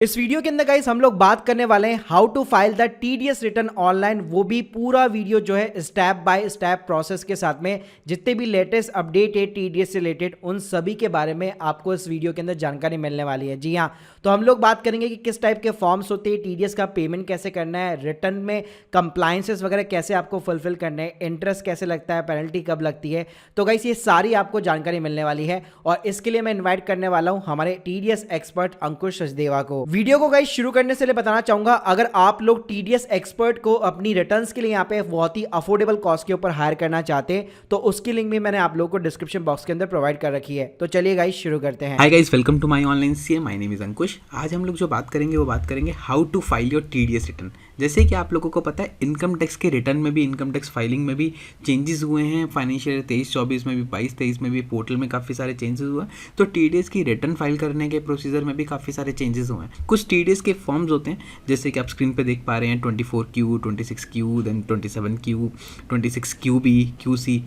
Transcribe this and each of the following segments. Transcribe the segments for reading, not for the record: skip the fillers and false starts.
इस वीडियो के अंदर गाइस हम लोग बात करने वाले हैं how to file the TDS return online. वो भी पूरा वीडियो जो है स्टेप बाय स्टेप प्रोसेस के साथ में जितने भी लेटेस्ट अपडेट है टीडीएस से रिलेटेड उन सभी के बारे में आपको इस वीडियो के अंदर जानकारी मिलने वाली है। जी हाँ, तो हम लोग बात करेंगे कि किस टाइप के फॉर्म्स होते हैं, टीडीएस का पेमेंट कैसे करना है, रिटर्न में कंप्लायंसेस वगैरह कैसे आपको फुलफिल करने हैं, इंटरेस्ट कैसे लगता है, पेनल्टी कब लगती है। तो गाइस ये सारी आपको जानकारी मिलने वाली है और इसके लिए मैं इन्वाइट करने वाला हूँ हमारे टीडीएस एक्सपर्ट अंकुश सचदेवा को। वीडियो को गाइस शुरू करने से बताना चाहूंगा, अगर आप लोग टीडीएस एक्सपर्ट को अपनी रिटर्न्स के लिए यहाँ पे बहुत ही अफोर्डेबल कॉस्ट के ऊपर हायर करना चाहते हैं तो उसकी लिंक भी मैंने आप लोगों को डिस्क्रिप्शन बॉक्स के अंदर प्रोवाइड कर रखी है। तो चलिए गाइस शुरू करते हैं। Hi guys, welcome to my online CA. My name is Ankush. आज हम लोग जो बात करेंगे वो बात करेंगे how to file your TDS return. जैसे कि आप लोगों को पता है इनकम टैक्स के रिटर्न में भी, इनकम टैक्स फाइलिंग में भी चेंजेस हुए हैं। फाइनेंशियल 23-24 में भी, 22-23 में भी, पोर्टल में काफ़ी सारे चेंजेस हुए हैं। तो टीडीएस की रिटर्न फाइल करने के प्रोसीजर में भी काफ़ी सारे चेंजेस हुए हैं। कुछ टीडीएस के फॉर्म्स होते हैं जैसे कि आप स्क्रीन पे देख पा रहे हैं 24Q, 26Q, then 27Q, 26QB, QC।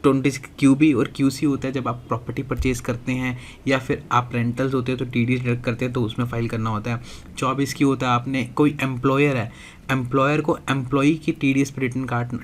26QB और QC होता है जब आप प्रॉपर्टी परचेज करते हैं या फिर आप रेंटल्स होते हैं तो टीडीएस डिडक्ट करते हैं तो उसमें फाइल करना होता है। 24Q होता है आपने कोई एम्प्लॉयर है, एम्प्लॉयर को एम्प्लॉई की टीडीएस पर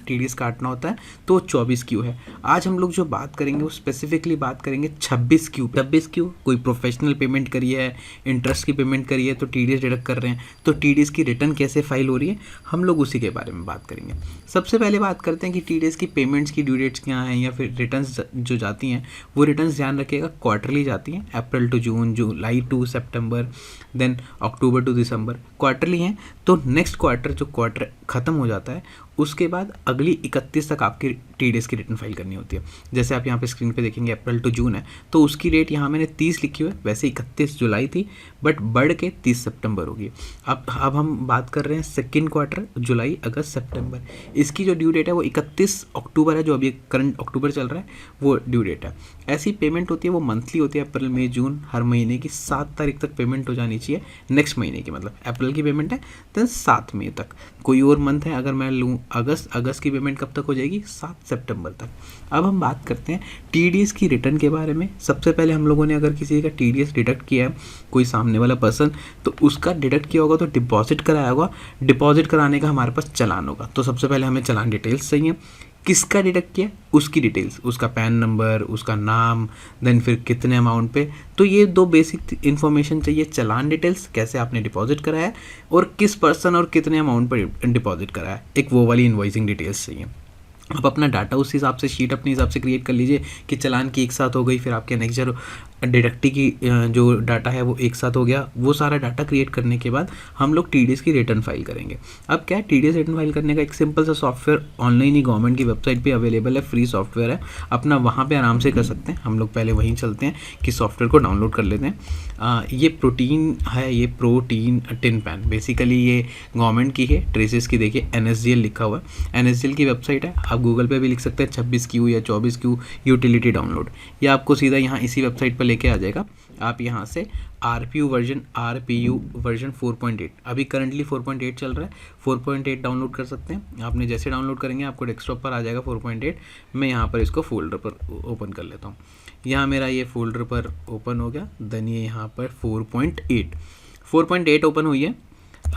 टीडीएस काटना होता है तो 24Q है। आज हम लोग जो बात करेंगे वो स्पेसिफिकली बात करेंगे 26Q। 26Q कोई प्रोफेशनल पेमेंट करी है, इंटरेस्ट की पेमेंट करी है तो टीडीएस डिडक्ट कर रहे हैं, तो टीडीएस की रिटर्न कैसे फाइल हो रही है हम लोग उसी के बारे में बात करेंगे। सबसे पहले बात करते हैं कि टीडीएस की पेमेंट्स की ड्यू डेट्स क्या हैं या फिर रिटर्न्स जो जाती हैं वो रिटर्न्स ध्यान रखिएगा क्वार्टरली जाती हैं। April to June, July to September, then October to December quarterly हैं। तो नेक्स्ट क्वार्टर जो क्वार्टर ख़त्म हो जाता है उसके बाद अगली 31 तक आपकी टीडीएस की रिटर्न फाइल करनी होती है। जैसे आप यहाँ पे स्क्रीन पे देखेंगे अप्रैल टू जून है तो उसकी डेट यहाँ मैंने 30 लिखी हुई है, वैसे 31 जुलाई थी बट बढ़ के 30 सितंबर होगी। अब हम बात कर रहे हैं सेकेंड क्वार्टर, जुलाई अगस्त सितंबर। इसकी जो ड्यू डेट है वो 31 अक्टूबर है, जो अभी करंट अक्टूबर चल रहा है वो ड्यू डेट है। ऐसी पेमेंट होती है वो मंथली होती है, अप्रैल मई जून हर महीने की 7 तारीख तक पेमेंट हो जानी चाहिए नेक्स्ट महीने की। मतलब अप्रैल की पेमेंट है देन 7 मई तक। कोई और मंथ है अगर मैं लूँ अगस्त की पेमेंट कब तक हो जाएगी? 7 सितंबर तक। अब हम बात करते हैं टीडीएस की रिटर्न के बारे में। सबसे पहले हम लोगों ने अगर किसी का टीडीएस डिडक्ट किया है, कोई सामने वाला पर्सन, तो उसका डिडक्ट किया होगा तो डिपॉजिट कराया होगा। डिपॉजिट कराने का हमारे पास चालान होगा तो सबसे पहले हमें चालान डिटेल्स चाहिए। किसका डिडक्ट किया उसकी डिटेल्स, उसका पैन नंबर, उसका नाम, देन फिर कितने अमाउंट पे। तो ये दो बेसिक इन्फॉर्मेशन चाहिए, चालान डिटेल्स, कैसे आपने डिपॉजिट कराया है और किस पर्सन और कितने अमाउंट पर डिपॉजिट कराया है, एक वो वाली इन्वॉइसिंग डिटेल्स चाहिए। आप अपना डाटा उस हिसाब से, शीट अपने हिसाब से क्रिएट कर लीजिए कि चालान की एक साथ हो गई, फिर आपके नेक्स्ट जो डिडक्टी की जो डाटा है वो एक साथ हो गया। वो सारा डाटा क्रिएट करने के बाद हम लोग टीडीएस की रिटर्न फाइल करेंगे। अब क्या है, टीडीएस रिटर्न फाइल करने का एक सिंपल सा सॉफ्टवेयर ऑनलाइन ही गवर्नमेंट की वेबसाइट पे अवेलेबल है, फ्री सॉफ्टवेयर है, अपना वहाँ पे आराम से कर सकते हैं। हम लोग पहले वहीं चलते हैं कि सॉफ्टवेयर को डाउनलोड कर लेते हैं। ये प्रोटीन है, ये प्रोटीन टिन पैन, बेसिकली ये गवर्नमेंट की है, ट्रेसेस की देखिए NSDL लिखा हुआ है, NSDL की वेबसाइट है। आप गूगल पे भी लिख सकते हैं 26Q या 24Q यूटिलिटी डाउनलोड, ये आपको सीधा यहाँ इसी वेबसाइट पर लेके आ जाएगा। आप यहाँ से RPU वर्जन 4.8, अभी करंटली 4.8 चल रहा है, 4.8 डाउनलोड कर सकते हैं। आपने जैसे डाउनलोड करेंगे आपको डेस्कटॉप पर आ जाएगा 4.8। मैं यहाँ पर इसको फोल्डर पर ओपन कर लेता हूँ। यहाँ मेरा ये फोल्डर पर ओपन हो गया, देन ये यहाँ पर 4.8 ओपन हुई है।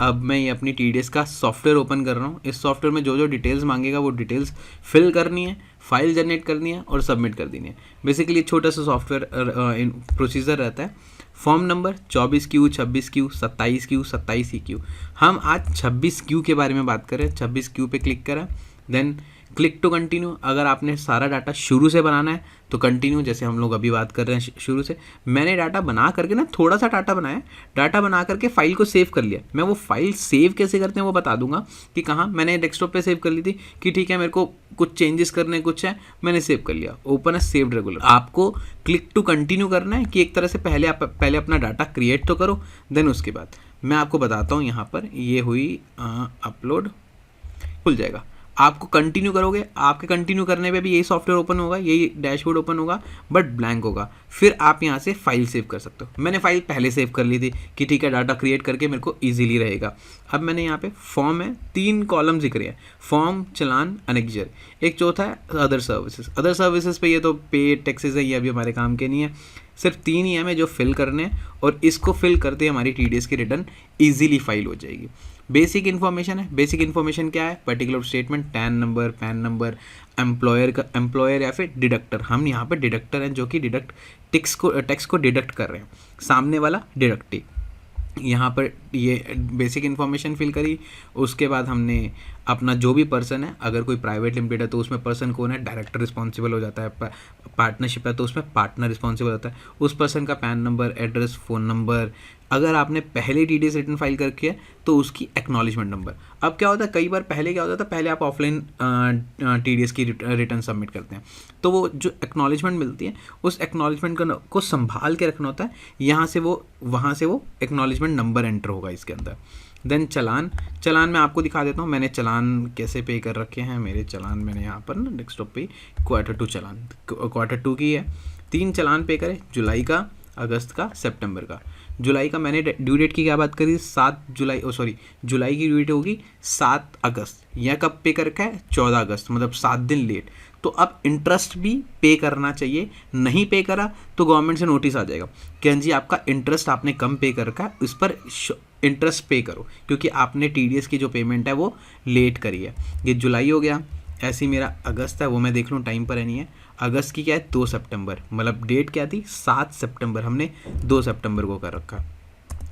अब मैं ये अपनी टीडीएस का सॉफ्टवेयर ओपन कर रहा हूँ। इस सॉफ्टवेयर में जो जो डिटेल्स मांगेगा वो डिटेल्स फिल करनी है, फाइल जनरेट करनी है और सबमिट कर देनी है। बेसिकली छोटा सा सॉफ्टवेयर प्रोसीजर रहता है। Form number 24Q, 26Q, 27Q, 27CQ। हम आज 26Q के बारे में बात करें। 26Q पे क्लिक करें, देन क्लिक टू कंटिन्यू। अगर आपने सारा डाटा शुरू से बनाना है तो कंटिन्यू, जैसे हम लोग अभी बात कर रहे हैं शुरू से। मैंने डाटा बना करके ना, थोड़ा सा डाटा बनाया, डाटा बना करके फाइल को सेव कर लिया। मैं वो फाइल सेव कैसे करते हैं वो बता दूंगा कि कहाँ। मैंने डेस्कटॉप पे सेव कर ली थी कि ठीक है मेरे को कुछ चेंजेस करने कुछ है, मैंने सेव कर लिया, ओपन है सेव्ड रेगुलर। आपको क्लिक टू कंटिन्यू करना है कि एक तरह से पहले अपना डाटा क्रिएट तो करो, देन उसके बाद मैं आपको बताता हूँ। यहाँ पर ये हुई अपलोड, खुल जाएगा। आपको कंटिन्यू करोगे, आपके कंटिन्यू करने पे भी यही सॉफ्टवेयर ओपन होगा, यही डैशबोर्ड ओपन होगा बट ब्लैंक होगा। फिर आप यहाँ से फाइल सेव कर सकते हो। मैंने फाइल पहले सेव कर ली थी कि ठीक है डाटा क्रिएट करके मेरे को इजीली रहेगा। अब मैंने यहाँ पे फॉर्म है, 3 कॉलम दिख रहे हैं, फॉर्म, चलान, अनेक्जर। एक चौथा है अदर सर्विसेज। अदर सर्विसेज पे ये तो पे टैक्सेस है, ये अभी हमारे काम के नहीं है। सिर्फ 3 ही हमें जो फिल करने हैं और इसको फिल करते हमारी टीडीएस की रिटर्न ईजिली फाइल हो जाएगी। बेसिक इन्फॉर्मेशन है, बेसिक इन्फॉर्मेशन क्या है, particular statement, pan number, employer या फिर डिडक्टर। हम यहाँ पर डिडक्टर हैं जो कि डिडक्ट टैक्स को डिडक्ट कर रहे हैं, सामने वाला डिडक्टी। यहाँ पर ये बेसिक इन्फॉर्मेशन फिल करी। उसके बाद हमने अपना जो भी पर्सन है, अगर कोई प्राइवेट लिमिटेड है तो उसमें पर्सन कौन है, डायरेक्टर रिस्पॉन्सिबल हो जाता है। पार्टनरशिप है तो उसमें पार्टनर रिस्पॉन्सिबल होता है। उस पर्सन का pan number, address, phone number. अगर आपने पहले टीडीएस रिटर्न फाइल करके है तो उसकी एक्नॉलेजमेंट नंबर। अब क्या होता है, कई बार पहले क्या होता था, पहले आप ऑफलाइन टीडीएस की रिटर्न सबमिट करते हैं तो वो जो एक्नॉलेजमेंट मिलती है उस एक्नॉलेजमेंट को संभाल के रखना होता है। वहाँ से वो एक्नॉलेजमेंट नंबर एंटर होगा इसके अंदर। देन चलान मैं आपको दिखा देता हूँ, मैंने चलान कैसे पे कर रखे हैं। मेरे चलान मैंने यहाँ पर ना डेस्कटॉप पे Q2 की है। 3 चलान पे करे, जुलाई का, अगस्त का, सितंबर का। जुलाई का मैंने ड्यू डेट की क्या बात करी, जुलाई की ड्यू डेट होगी 7 अगस्त। यह कब पे कर रखा है, 14 अगस्त, मतलब 7 दिन लेट। तो अब इंटरेस्ट भी पे करना चाहिए, नहीं पे करा तो गवर्नमेंट से नोटिस आ जाएगा कि हाँ जी आपका इंटरेस्ट आपने कम पे कर रखा है, उस पर इंटरेस्ट पे करो क्योंकि आपने टीडीएस की जो पेमेंट है वो लेट करी है। ये जुलाई हो गया। ऐसे ही मेरा अगस्त है, वो मैं देख लूँ टाइम पर है नहीं है। अगस्त की क्या है, 2 सितंबर, मतलब डेट क्या थी, 7 सितंबर, हमने 2 सितंबर को कर रखा।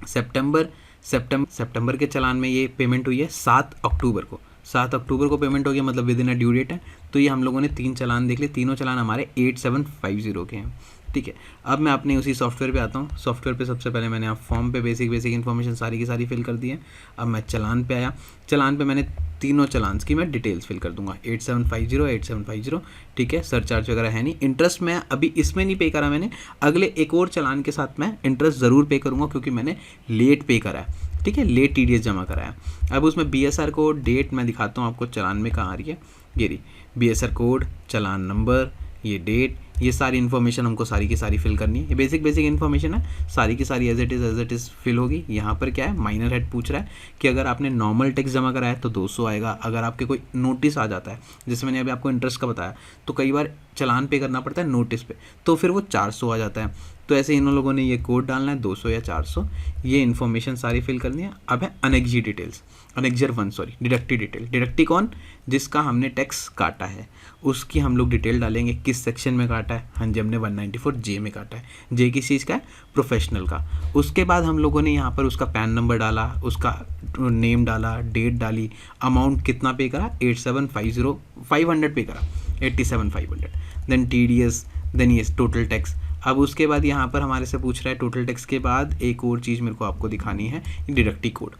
सितंबर के चलान में ये पेमेंट हुई है 7 अक्टूबर को। 7 अक्टूबर को पेमेंट हो गया, मतलब within a due date है। तो ये हम लोगों ने 3 चलान देख लिए, तीनों चलान हमारे 8750 के हैं। ठीक है, अब मैं अपने उसी सॉफ्टवेयर पे आता हूँ। सॉफ्टवेयर पे सबसे पहले मैंने आप फॉर्म पे बेसिक इन्फॉर्मेशन सारी की सारी फिल कर दी है। अब मैं चलान पे आया। चलान पे मैंने तीनों चलान की मैं डिटेल्स फिल कर दूंगा, 8750। ठीक है, सरचार्ज वगैरह है नहीं। इंटरेस्ट मैं अभी इसमें नहीं पे करा मैंने, अगले एक और चलान के साथ मैं इंटरेस्ट ज़रूर पे करूँगा क्योंकि मैंने लेट पे करा है। ठीक है, लेट टीडीएस जमा कराया। अब उसमें बीएसआर कोड, डेट मैं दिखाता हूँ आपको चलान में कहाँ आ रही है। ये रही बीएसआर कोड, चलान नंबर, ये डेट, ये सारी इन्फॉर्मेशन हमको सारी की सारी फिल करनी है। ये बेसिक इन्फॉर्मेशन है, सारी की सारी एज इट इज़ फिल होगी। यहाँ पर क्या है, माइनर हेड पूछ रहा है कि अगर आपने नॉर्मल टैक्स जमा कराया है तो 200 आएगा। अगर आपके कोई नोटिस आ जाता है, जैसे मैंने अभी आपको इंटरेस्ट का बताया, तो कई बार चलान पे करना पड़ता है नोटिस पे, तो फिर वो 400 आ जाता है। तो ऐसे इन लोगों ने ये कोड डालना है, 200 या 400, ये इन्फॉर्मेशन सारी फिल करनी है। अब है अनेक्जर 1 डिडक्टी डिटेल। डिडक्टी कौन, जिसका हमने टैक्स काटा है, उसकी हम लोग डिटेल डालेंगे, किस सेक्शन में काटा है। हाँ जी, हमने 194J में काटा है। जे किस चीज़ का है, प्रोफेशनल का। उसके बाद हम लोगों ने यहाँ पर उसका पैन नंबर डाला, उसका नेम डाला, डेट डाली, अमाउंट कितना पे करा, 500 पे करा, 87,500। देन TDS, देन ये टोटल टैक्स। अब उसके बाद यहाँ पर हमारे से पूछ रहा है टोटल टैक्स के बाद एक और चीज़ मेरे को आपको दिखानी है, डिडक्टिव कोड।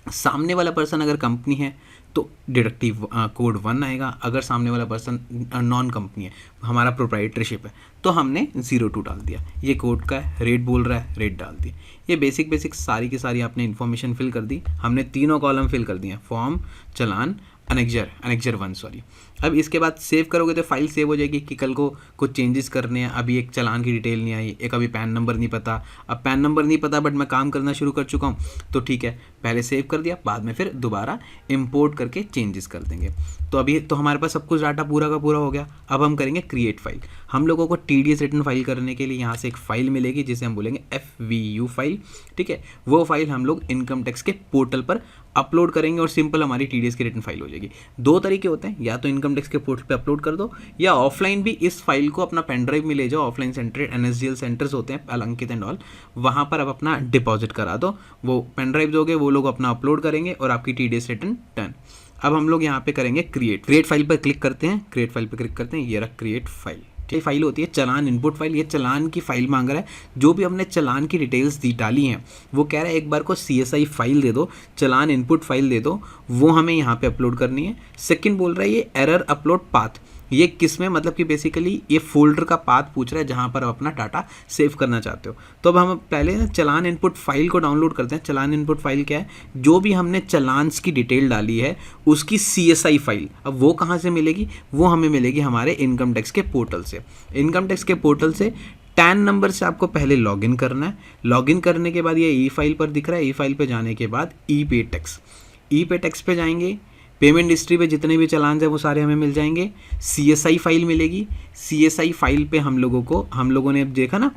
सामने वाला पर्सन अगर कंपनी है तो डिडक्टिव कोड 1 आएगा। अगर सामने वाला पर्सन नॉन कंपनी है, हमारा प्रोप्राइटरशिप है, तो हमने 02 डाल दिया। ये कोड का है, रेट बोल रहा है, रेट डाल दिया। ये बेसिक सारी की सारी आपने इन्फॉर्मेशन फिल कर दी। हमने तीनों कॉलम फिल कर दिए हैं, फॉर्म, चलान, अनेक्जर 1। अब इसके बाद सेव करोगे तो फाइल सेव हो जाएगी कि कल को कुछ चेंजेस करने हैं। अभी एक चलान की डिटेल नहीं आई, एक अभी पैन नंबर नहीं पता। अब पैन नंबर नहीं पता बट मैं काम करना शुरू कर चुका हूँ, तो ठीक है, पहले सेव कर दिया, बाद में फिर दोबारा इंपोर्ट करके चेंजेस कर देंगे। तो अभी तो हमारे पास सब कुछ डाटा पूरा का पूरा हो गया। अब हम करेंगे क्रिएट फाइल। हम लोगों को TDS रिटर्न फाइल करने के लिए यहाँ से एक फ़ाइल मिलेगी जिसे हम बोलेंगे FVU फाइल। ठीक है, वो फाइल हम लोग इनकम टैक्स के पोर्टल पर अपलोड करेंगे और सिंपल हमारी TDS की रिटर्न फाइल हो जाएगी। 2 तरीके होते हैं, या तो इनकम टैक्स के पोर्टल पे अपलोड कर दो, या ऑफलाइन भी इस फाइल को अपना पेन ड्राइव में ले जाओ। ऑफलाइन सेंटर NSDL सेंटर्स होते हैं, अलंकित एंड ऑल, वहाँ पर आप अपना डिपॉजिट करा दो। वो पेन ड्राइव दोगे, वो लोग अपना अपलोड करेंगे और आपकी TDS रिटर्न डन। अब हम लोग यहाँ पे करेंगे क्रिएट फाइल पर क्लिक करते हैं। क्रिएट फाइल पर क्लिक करते हैं, ये रहा क्रिएट फाइल। ये फाइल होती है चलान इनपुट फाइल। ये चलान की फाइल मांग रहा है, जो भी हमने चलान की डिटेल्स डाली हैं वो कह रहा है एक बार को CSI फाइल दे दो, चलान इनपुट फाइल दे दो, वो हमें यहाँ पे अपलोड करनी है। सेकंड बोल रहा है ये एरर अपलोड पाथ। ये किस में, मतलब कि बेसिकली ये फोल्डर का पाथ पूछ रहा है जहाँ पर आप अपना डाटा सेव करना चाहते हो। तो अब हम पहले ना चलान इनपुट फाइल को डाउनलोड करते हैं। चलान इनपुट फाइल क्या है, जो भी हमने चलान्स की डिटेल डाली है उसकी CSI फाइल। अब वो कहाँ से मिलेगी, वो हमें मिलेगी हमारे इनकम टैक्स के पोर्टल से। इनकम टैक्स के पोर्टल से टैन नंबर से आपको पहले लॉगिन करना है। लॉगिन करने के बाद ये ई फाइल पर दिख रहा है, ई फाइल पर जाने के बाद ई पे टैक्स पे जाएंगे। पेमेंट हिस्ट्री पे जितने भी चलान हैं वो सारे हमें मिल जाएंगे। CSI फाइल मिलेगी। CSI फाइल पे हम लोगों ने अब देखा ना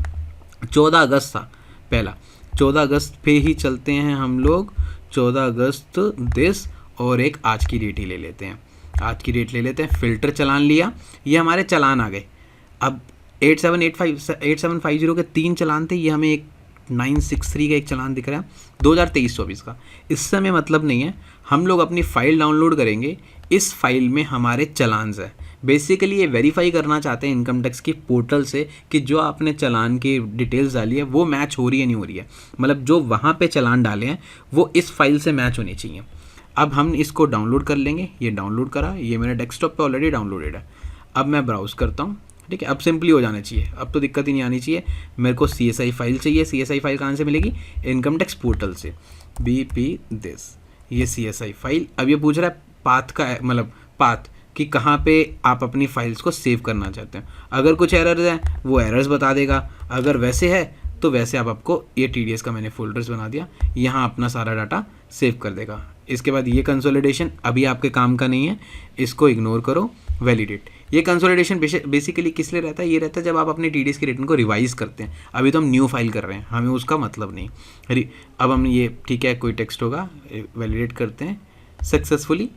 14 अगस्त था पहला, 14 अगस्त पे ही चलते हैं हम लोग, 14 अगस्त दिस, और एक आज की डेट ही ले लेते हैं, आज की डेट ले लेते हैं। फ़िल्टर चलान लिया, ये हमारे चलान आ गए। अब 8750 के 3 चलान थे, ये हमें एक 963 का एक चलान दिख रहा है 2023-24 का। इससे हमें मतलब नहीं है, हम लोग अपनी फ़ाइल डाउनलोड करेंगे, इस फाइल में हमारे चलान्स हैं। बेसिकली ये वेरीफाई करना चाहते हैं इनकम टैक्स की पोर्टल से कि जो आपने चलान की डिटेल्स डाली है वो मैच हो रही है नहीं हो रही है, मतलब जो वहाँ पे चलान डाले हैं वो इस फाइल से मैच होनी चाहिए। अब हम इसको डाउनलोड कर लेंगे, ये डाउनलोड करा, ये मेरे डेस्कटॉप पे ऑलरेडी डाउनलोडेड है। अब मैं ब्राउज़ करता हूँ, ठीक है, अब सिंपली हो जाना चाहिए, अब तो दिक्कत ही नहीं आनी चाहिए। मेरे को CSI फाइल चाहिए, CSI फाइल कहाँ से मिलेगी, इनकम टैक्स पोर्टल से, BP दिस, ये CSI फाइल। अब ये पूछ रहा है पाथ का, मतलब पाथ कि कहाँ पे आप अपनी फाइल्स को सेव करना चाहते हैं। अगर कुछ एरर्स हैं वो एरर्स बता देगा, अगर वैसे है तो वैसे आप आपको ये TDS का मैंने फोल्डर्स बना दिया, यहाँ अपना सारा डाटा सेव कर देगा। इसके बाद ये कंसोलिडेशन अभी आपके काम का नहीं है, इसको इग्नोर करो। वैलिडेट, ये कंसोलिडेशन बेसिकली किस लिए रहता है, ये रहता है जब आप अपने TDS के रिटर्न को रिवाइज करते हैं। अभी तो हम न्यू फाइल कर रहे हैं, हमें उसका मतलब नहीं। अरे अब हम ये, ठीक है, कोई टेक्स्ट होगा, वैलिडेट करते हैं, सक्सेसफुली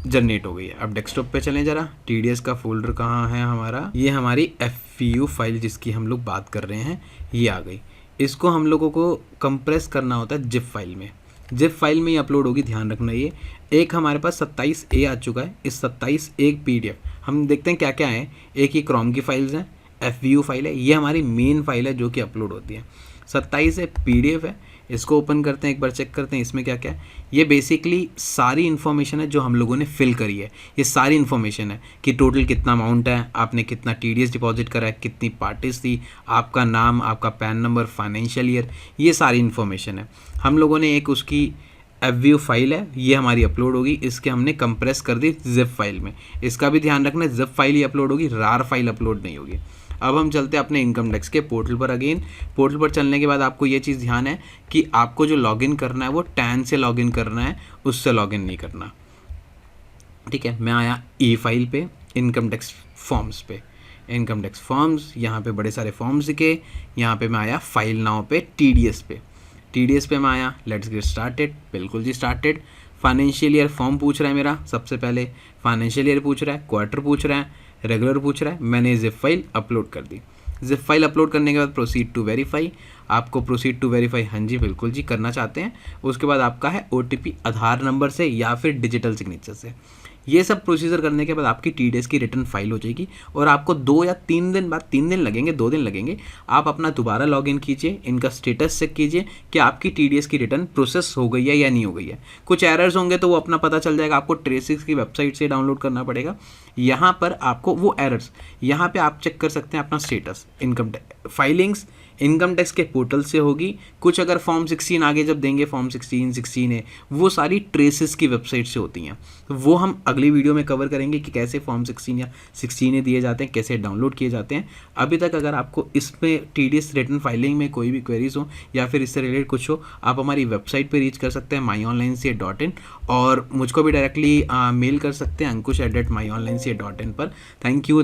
जनरेट हो गई है। अब डेस्कटॉप पे चलें जरा, TDS का फोल्डर कहाँ है हमारा, ये हमारी FVU फाइल जिसकी हम लोग बात कर रहे हैं ये आ गई। इसको हम लोगों को कंप्रेस करना होता है जिप फाइल में, जिप फाइल में ही अपलोड होगी, ध्यान रखना। ये एक हमारे पास 27A आ चुका है, इस 27A PDF हम देखते हैं क्या क्या है। एक ये क्रोम की फाइल्स हैं, FVU फाइल है, ये हमारी मेन फाइल है जो कि अपलोड होती है। 27 PDF है, इसको ओपन करते हैं, एक बार चेक करते हैं इसमें क्या क्या है। ये बेसिकली सारी इन्फॉर्मेशन है जो हम लोगों ने फिल करी है, ये सारी इन्फॉर्मेशन है कि टोटल कितना अमाउंट है, आपने कितना TDS डिपॉजिट करा है, कितनी पार्टीज थी, आपका नाम, आपका पैन नंबर, फाइनेंशियल ईयर, ये सारी इन्फॉर्मेशन है। हम लोगों ने एक उसकी FVU फाइल है, ये हमारी अपलोड होगी, इसके हमने कंप्रेस कर दी जिप फाइल में। इसका भी ध्यान रखना, जिप फाइल ही अपलोड होगी, रार फाइल अपलोड नहीं होगी। अब हम चलते हैं अपने इनकम टैक्स के पोर्टल पर। अगेन पोर्टल पर चलने के बाद आपको ये चीज़ ध्यान है कि आपको जो लॉगिन करना है वो टैन से लॉगिन करना है, उससे लॉगिन नहीं करना, ठीक है। मैं आया ई फाइल पे, इनकम टैक्स फॉर्म्स पे, इनकम टैक्स फॉर्म्स, यहाँ पे बड़े सारे फॉर्म्स दिखे, यहाँ पे मैं आया फाइल नाउ पे, TDS पे, TDS पे मैं आया, लेट्स गेट स्टार्टेड, बिल्कुल जी स्टार्टेड। फाइनेंशियल ईयर फॉर्म पूछ रहा है मेरा, सबसे पहले फाइनेंशियल ईयर पूछ रहा है, क्वार्टर पूछ रहा है, रेगुलर पूछ रहा है। मैंने जिप फाइल अपलोड कर दी। जिप फाइल अपलोड करने के बाद प्रोसीड टू वेरीफाई, आपको प्रोसीड टू वेरीफाई, हाँ जी बिल्कुल जी करना चाहते हैं। उसके बाद आपका है OTP आधार नंबर से या फिर डिजिटल सिग्नेचर से। ये सब प्रोसीजर करने के बाद आपकी TDS की रिटर्न फाइल हो जाएगी और आपको 2 या 3 दिन बाद, 3 दिन लगेंगे, 2 दिन लगेंगे, आप अपना दोबारा लॉगिन कीजिए, इनका स्टेटस चेक कीजिए कि आपकी TDS की रिटर्न प्रोसेस हो गई है या नहीं हो गई है। कुछ एरर्स होंगे तो वो अपना पता चल जाएगा, आपको ट्रेसिस की वेबसाइट से डाउनलोड करना पड़ेगा। यहाँ पर आपको वो एरर्स, यहाँ पे आप चेक कर सकते हैं अपना status. Income filings income tax के पोर्टल से होगी। कुछ अगर फॉर्म 16 आगे जब देंगे, फॉर्म 16A, वो सारी ट्रेसिस की वेबसाइट से होती हैं, तो वो हम अगली वीडियो में कवर करेंगे कि कैसे फॉर्म 16 या 16A दिए जाते हैं, कैसे डाउनलोड किए जाते हैं। अभी तक अगर आपको इसमें TDS रिटर्न फाइलिंग में कोई भी क्वेरीज हो या फिर इससे रिलेटेड कुछ हो, आप हमारी वेबसाइट पर रीच कर सकते हैं myonlinecA.in, और मुझको भी डायरेक्टली मेल कर सकते हैं ankush@myonlinecA.in पर। Thank you.